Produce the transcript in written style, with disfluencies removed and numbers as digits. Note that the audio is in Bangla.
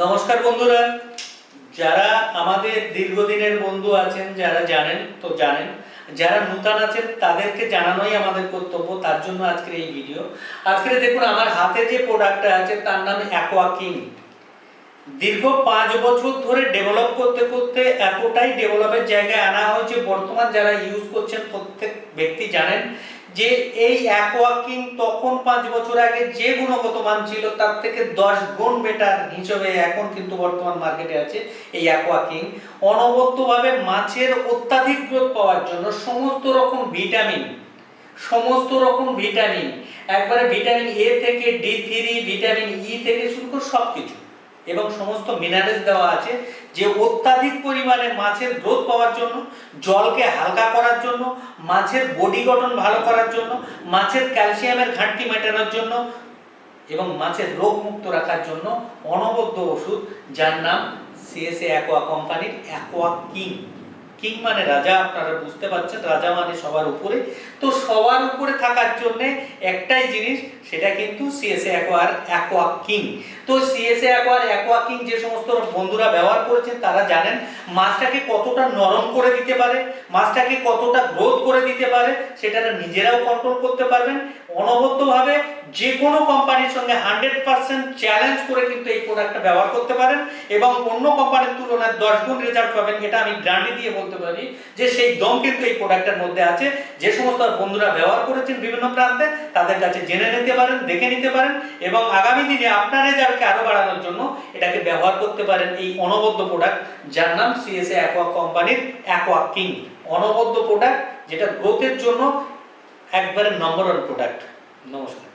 নমস্কার বন্ধুরা, যারা আমাদের দীর্ঘদিনের বন্ধু আছেন, যারা জানেন তো জানেন, যারা নূতন আছেন তাদেরকে জানানোই আমাদের কর্তব্য। তার জন্য আজকের এই ভিডিও। আজকে দেখুন আমার হাতে যে প্রোডাক্টটা আছে তার নাম অ্যাকোয়া কিং। দীর্ঘ 5 বছর ধরে ডেভেলপ করতে করতে এতটাই ডেভেলপের জায়গায় আনা হয়েছে, বর্তমান যারা ইউজ করছেন প্রত্যেক ব্যক্তি জানেন যে এই অ্যাকোয়া কিং তখন 5 বছর আগে যে গুণগত মান ছিল তার থেকে 10 গুণ বেটার হিসেবে এখন কিন্তু বর্তমান মার্কেটে আছে এই অ্যাকোয়া কিং। অনবদ্যভাবে মাছের অত্যাধিক গ্রোথ পাওয়ার জন্য সমস্ত রকম ভিটামিন একবারে ভিটামিন এ থেকে ডি3, ভিটামিন ই থেকে শুরু করে সবকিছু এবং সমস্ত মিনারেলস দেওয়া আছে, যে অত্যাধিক পরিমাণে মাছের গ্রোথ পাওয়ার জন্য, জলকে হালকা করার জন্য, মাছের বডি গঠন ভালো করার জন্য, মাছের ক্যালসিয়ামের ঘাটতি মেটানোর জন্য এবং মাছের রোগ মুক্ত রাখার জন্য অনবদ্য ওষুধ, যার নাম সিএসএ অ্যাকোয়া কোম্পানির অ্যাকোয়া কিং। কিং মানে রাজা, আপনারা বুঝতে পারছেন, রাজা মানে সবার উপরে। তো সবার উপরে থাকার জন্য একটাই জিনিস, সেটা কিন্তু সিএসএ অ্যাকোয়া কিং। তো সিএসএ অ্যাকোয়া কিং যে সমস্ত বন্ধুরা ব্যবহার করেছেন তারা জানেন মাছটাকে কতটা নরম করে দিতে পারে, মাছটাকে কতটা গ্রোথ করে দিতে পারে, সেটা নিজেরাও কন্ট্রোল করতে পারবেন। অনবদ্যভাবে যে কোনো কোম্পানির সঙ্গে 100% চ্যালেঞ্জ করে কিন্তু এই প্রোডাক্টটা ব্যবহার করতে পারেন এবং অন্য কোম্পানির তুলনায় 10 গুণ রেজাল্ট পাবেন। এটা আমি গ্যারান্টি দিয়ে বলতে পারি যে সেই দম কিন্তু এই প্রোডাক্টের মধ্যে আছে। যে সমস্ত বন্ধুরা ব্যবহার করেছেন বিভিন্ন প্রান্তে তাদের কাছে জেনে নিতে পারেন, দেখে নিতে পারেন এবং আগামী দিনে আপনার রেজাল্টকে আরো বাড়ানোর জন্য এটাকে ব্যবহার করতে পারেন এই অনবদ্য প্রোডাক্ট, যার নাম সিএসএ অ্যাকোয়া কোম্পানির অ্যাকোয়া কিং। অনবদ্য প্রোডাক্ট যেটা গ্রোথের জন্য একবারে নম্বর ওয়ান প্রোডাক্ট। নমস্কার।